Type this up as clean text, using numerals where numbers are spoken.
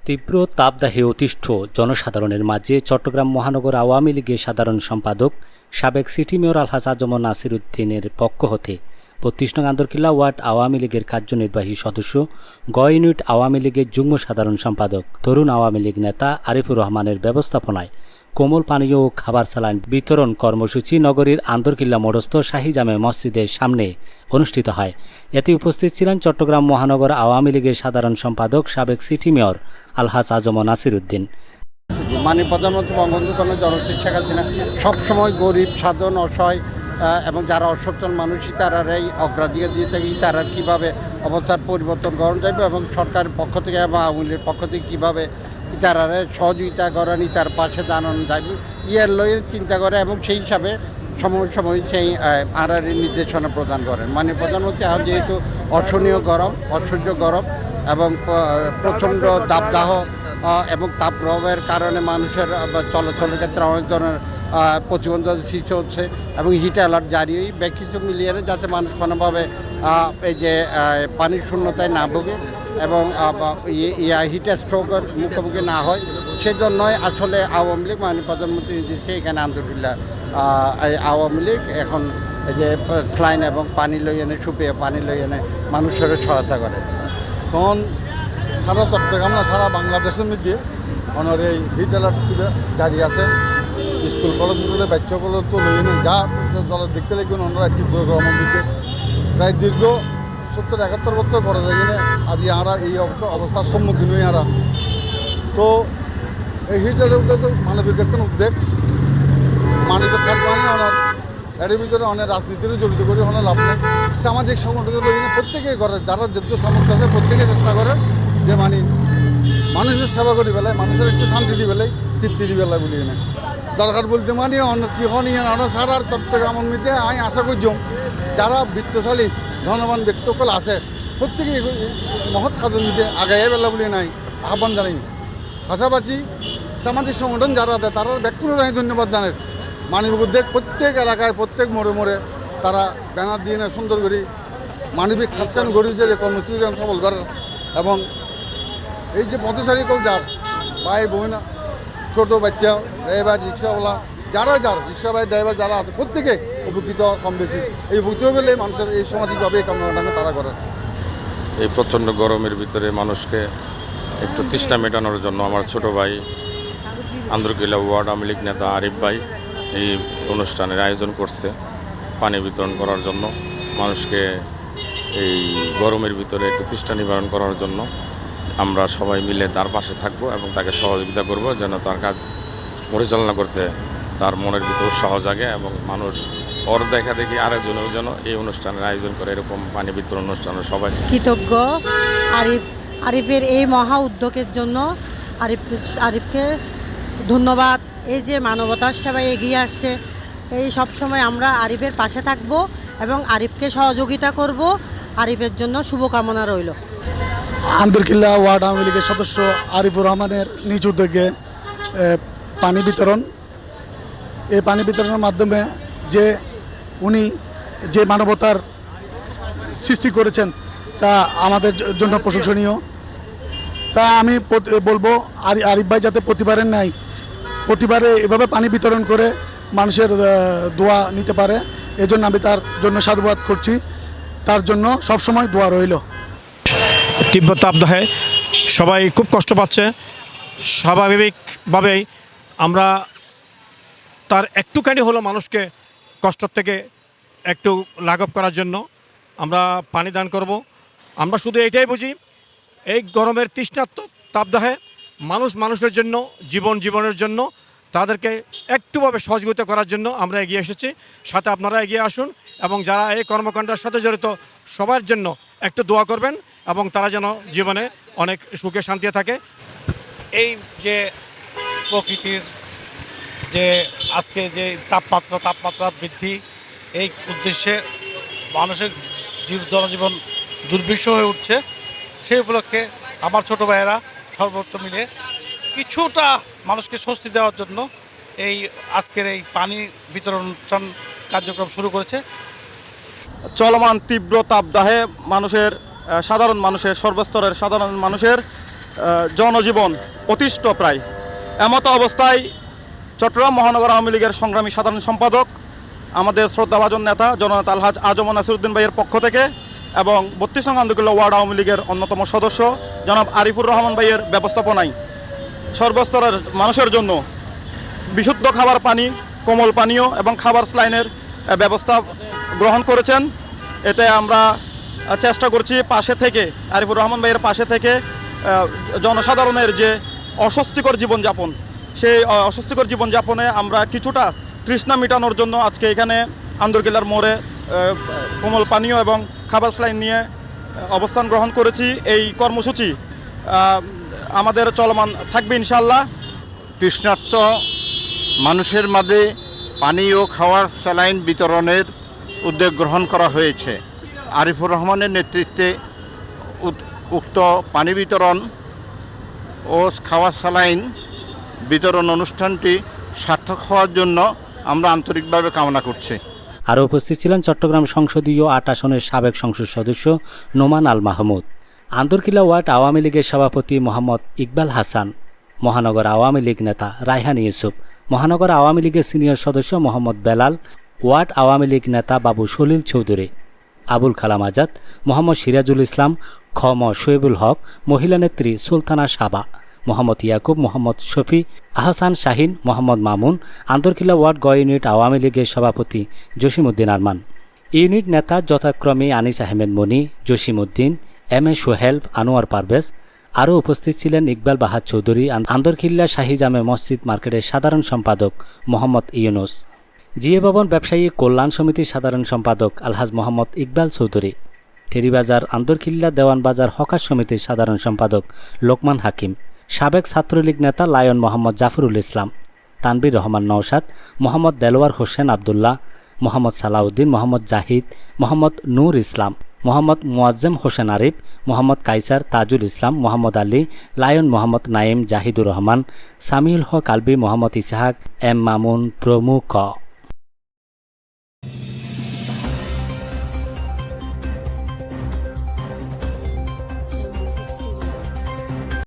তীব্র তাপদাহে অতিষ্ঠ জনসাধারণের মাঝে চট্টগ্রাম মহানগর আওয়ামী লীগের সাধারণ সম্পাদক সাবেক সিটি মেয়র আলহাজ আজম নাসির উদ্দিনের পক্ষ হতে ৩২ নং আন্দরকিল্লা ওয়ার্ড আওয়ামী লীগের কার্যনির্বাহী সদস্য গ ইউনিট আওয়ামী লীগের যুগ্ম সাধারণ সম্পাদক তরুণ আওয়ামী লীগ নেতা আরিফুর রহমানের ব্যবস্থাপনায় কোমল পানীয় ও খাবার সালাইন বিতরণ কর্মসূচি নগরীর আন্দরকিল্লা মোড়স্থ শাহী জামে মসজিদের সামনে অনুষ্ঠিত হয়। এতে উপস্থিত ছিলেন চট্টগ্রাম মহানগর আওয়ামী লীগের সাধারণ সম্পাদক সাবেক সিটি মেয়র আলহাজ আজম নাসির উদ্দিন। মাননীয় প্রধানমন্ত্রী বঙ্গবন্ধু কন্যা জননেত্রী শেখ হাসিনা সবসময় গরিব সাধারণ অসহায় এবং যারা অসচেতন মানুষ তারারাই অগ্রাধিকার দিয়ে থাকে। তারা কীভাবে অবস্থার পরিবর্তন করা যাবে এবং সরকারের পক্ষ থেকে এবং আওয়ামী লীগের পক্ষ থেকে কীভাবে তারা সহযোগিতা করেন, তার পাশে দাঁড়ানো যাবে ইয়ার লয়ে চিন্তা করে এবং সেই হিসাবে সময় সেই আরআরের নির্দেশনা প্রদান করেন। মাননীয় প্রধানমন্ত্রী এখন যেহেতু অসহনীয় গরম, অসহ্য গরম এবং প্রচণ্ড দাবদাহ এবং তাপপ্রবাহের কারণে মানুষের চলাচলের ক্ষেত্রে অনেক ধরনের প্রতিবন্ধকতা সৃষ্টি হচ্ছে এবং হিট অ্যালার্ট জারি বেশ কিছু মিলিয়ে যাতে মানুষ কোনোভাবে এই যে পানির শূন্যতায় না ভোগে এবং হিট স্ট্রোকের মুখোমুখি না হয়, সেজন্যই আসলে আওয়ামী লীগ মাননীয় প্রধানমন্ত্রীর নির্দেশে এখানে আন্দরকিল্লা আওয়ামী লীগ এখন এই যে স্লাইন এবং পানি লই এনে সুপিয়ে পানি লই এনে মানুষের সহায়তা করে। সারা চট্টগ্রাম না সারা বাংলাদেশের মধ্যে ওনার এই হিট অ্যালার্ট জারি আছে। স্কুল কলেজগুলো বাচ্চাগুলো তো লই এনে যা জল দেখতে লাগবেন ওনারা তীব্র গরমের মধ্যে প্রায় দীর্ঘ ৭০-৭১ বছর পরে যাই না আজ আমরা এই অবস্থার সম্মুখীন হই। আমরা তো এই হিট অ্যালার্ট তো মানবিক একটা উদ্যোগ, মানবিক কাজ মানে ওনার এর ভিতরে অনেক রাজনীতিরও জড়িত করে ওনার লাভ নেই। সামাজিক সংগঠনের লই এনে প্রত্যেকেই করে, যারা যেহেতু সামর্থ্য আছে প্রত্যেকে চেষ্টা করে যে মানুষের সেবা করি বেলায় মানুষের একটু শান্তি দিই বেলায় তৃপ্তি দিই বেলায় বলি এনে দরকার বলতে কি হনিয়ে সারা চট্টগ্রামের মধ্যে আমি আশা করছি যারা বিত্তশালী ধনবান ব্যক্তিসকল আছে প্রত্যেকেই মহৎ কাজের মধ্যে আগাইয়া বেলা বলে নাই আহ্বান জানাই। পাশাপাশি সামাজিক সংগঠন যারা আছে তারা ব্যক্তিগত আমি ধন্যবাদ জানাই। মানবিক উদ্যোগ প্রত্যেক এলাকায় প্রত্যেক মোড়ে মোড়ে তারা ব্যানার দিয়ে নেয় সুন্দর করে মানবিক খাসকান গড়ি যে কর্মসূচি সফল করে এবং এই যে পথচারী কল যার ভাই বোন ছোটো বাচ্চা ড্রাইভার রিক্সাওয়ালা যার রিক্সা ভাই ড্রাইভার যারা আছে প্রত্যেকে উপকৃত কম বেশি এই উপকৃত পেলে মানুষের এই সামাজিকভাবে এই কামনাটা তারা করে। এই প্রচণ্ড গরমের ভিতরে মানুষকে একটু তৃষ্ণা মেটানোর জন্য আমার ছোট ভাই আন্দরকিল্লা ওয়ার্ড আওয়ামী লীগ নেতা আরিফ ভাই এই অনুষ্ঠানের আয়োজন করছে পানি বিতরণ করার জন্য, মানুষকে এই গরমের ভিতরে একটু তৃষ্ণা নিবারণ করার জন্য আমরা সবাই মিলে তার পাশে থাকব এবং তাকে সহযোগিতা করব যেন তার কাজ পরিচালনা করতে তার মনের ভিতর উৎসাহ জাগে এবং মানুষ ওর দেখা দেখি আরেকজনেও যেন এই অনুষ্ঠানের আয়োজন করে। এরকম পানি বিতরণ অনুষ্ঠানে সবাই কৃতজ্ঞ আরিফের এই মহা উদ্যোগের জন্য আরিফকে ধন্যবাদ। এই যে মানবতার সেবায় এগিয়ে আসছে, এই সব সময় আমরা আরিফের পাশে থাকব এবং আরিফকে সহযোগিতা করব। আরিফের জন্য শুভকামনা রইল। আন্দরকিল্লা ওয়ার্ড আওয়ামী লীগের সদস্য আরিফুর রহমানের নিজ উদ্যোগে পানি বিতরণ, এই পানি বিতরণের মাধ্যমে যে উনি যে মানবতার সৃষ্টি করেছেন তা আমাদের জন্য প্রশংসনীয়। তা আমি বলবো আরিফ ভাই যাতে প্রতিবারের নাই প্রতিবারে এভাবে পানি বিতরণ করে মানুষের দোয়া নিতে পারে, এজন্য আমি তার জন্য সাধুবাদ করছি। তার জন্য সবসময় দোয়া রইল। তীব্র তাপদাহে সবাই খুব কষ্ট পাচ্ছে, স্বাভাবিকভাবেই আমরা তার একটুখানি হলো মানুষকে কষ্ট থেকে একটু লাঘব করার জন্য আমরা পানি দান করব। আমরা শুধু এটাই বুঝি এই গরমের তৃষ্ণার্ত তাপদাহে মানুষের জন্য জীবনের জন্য তাদেরকে একটুভাবে সহযোগিতা করার জন্য আমরা এগিয়ে এসেছি। সাথে আপনারা এগিয়ে আসুন এবং যারা এই কর্মকাণ্ডের সাথে জড়িত সবার জন্য একটু দোয়া করবেন এবং তারা যেন জীবনে অনেক সুখে শান্তিতে থাকে। এই যে প্রকৃতির যে আজকে যে তাপমাত্রা বৃদ্ধি, এই উদ্দেশ্যে মানুষের জনজীবন দুর্বিষহ হয়ে উঠছে, সেই উপলক্ষে আমার ছোটো ভাইয়েরা সর্বোচ্চ মিলে কিছুটা মানুষকে স্বস্তি দেওয়ার জন্য এই আজকের এই পানি বিতরণ কার্যক্রম শুরু করেছে। চলমান তীব্র তাপদাহে সাধারণ মানুষের সর্বস্তরের সাধারণ মানুষের জনজীবন অতিষ্ঠ প্রায়। এমত অবস্থায় চট্টগ্রাম মহানগর আওয়ামী লীগের সংগ্রামী সাধারণ সম্পাদক আমাদের শ্রদ্ধাভাজন নেতা জননেতা আলহাজ আজম নাসিরউদ্দিন ভাইয়ের পক্ষ থেকে এবং ৩২ নং আন্দরকিল্লা ওয়ার্ড আওয়ামী লীগের অন্যতম সদস্য জনাব আরিফুর রহমান ভাইয়ের ব্যবস্থাপনায় সর্বস্তরের মানুষের জন্য বিশুদ্ধ খাবার পানি, কোমল পানীয় এবং খাবার স্লাইনের ব্যবস্থা গ্রহণ করেছেন। এতে আমরা চেষ্টা করছি পাশে থেকে, আরিফুর রহমান ভাইয়ের পাশে থেকে জনসাধারণের যে অস্বস্তিকর জীবনযাপন, সেই অস্বস্তিকর জীবনযাপনে আমরা কিছুটা তৃষ্ণা মেটানোর জন্য আজকে এখানে আন্দরকিল্লার মোড়ে কোমল পানীয় এবং খাবার স্লাইন নিয়ে অবস্থান গ্রহণ করেছি। এই কর্মসূচি আমাদের চলমান থাকবে ইনশাআল্লাহ। তৃষ্ণার্ত মানুষের মাঝে পানি ও খাওয়ার স্যালাইন বিতরণের উদ্যোগ গ্রহণ করা হয়েছে। আরিফুর রহমানের নেতৃত্বে উক্ত পানি বিতরণ ও খাওয়ার স্যালাইন বিতরণ অনুষ্ঠানটি সার্থক হওয়ার জন্য আমরা আন্তরিকভাবে কামনা করছি। আরও উপস্থিত ছিলেন চট্টগ্রাম সংসদীয় ৮ আসনের সাবেক সংসদ সদস্য নোমান আল মাহমুদ, আন্দরকিল্লা ওয়ার্ড আওয়ামী লীগের সভাপতি মোহাম্মদ ইকবাল হাসান, মহানগর আওয়ামী লীগ নেতা রায়হান ইউসুফ, মহানগর আওয়ামী লীগের সিনিয়র সদস্য মোহাম্মদ বেলাল, ওয়ার্ড আওয়ামী লীগ নেতা বাবু সলিল চৌধুরী, আবুল কালাম আজাদ, মোহাম্মদ সিরাজুল ইসলাম, খম শোয়েবুল হক, মহিলা নেত্রী সুলতানা সাবা, মোহাম্মদ ইয়াকুব, মোহাম্মদ শফি, আহসান শাহিন, মোহাম্মদ মামুন, আন্দরকিল্লা ওয়ার্ড গ ইউনিট আওয়ামী লীগের সভাপতি জসিমউদ্দিন আরমান। ইউনিট নেতা যথাক্রমে আনিস আহমেদ মনি, জসিমউদ্দিন, এম এ সোহেল, আনোয়ার পারভেজ। আরও উপস্থিত ছিলেন ইকবাল বাহার চৌধুরী, আন্দরকিল্লা শাহী জামে মসজিদ মার্কেটের সাধারণ সম্পাদক মোহাম্মদ ইউনুস, জিএ ভবন ব্যবসায়ী কল্যাণ সমিতির সাধারণ সম্পাদক আলহাজ মোহাম্মদ ইকবাল চৌধুরী, টেরিবাজার আন্দরকিল্লা দেওয়ান বাজার হকার সমিতির সাধারণ সম্পাদক লোকমান হাকিম, সাবেক ছাত্রলীগ নেতা লায়ন মোহাম্মদ জাফরুল ইসলাম, তানবির রহমান নওশাদ, মোহাম্মদ দেলোয়ার হোসেন আবদুল্লাহ, মোহাম্মদ সালাউদ্দিন, মোহাম্মদ জাহিদ, মোহাম্মদ নূর ইসলাম, মোহাম্মদ মুয়াজ্জেম হোসেন আরিফ, মোহাম্মদ কাইসার, তাজুল ইসলাম, মোহাম্মদ আলী, লায়ন মোহাম্মদ নাইম, জাহিদুর রহমান, সামিউল হক আলবি, মোহাম্মদ ইসহাক, এম মামুন প্রমুখ।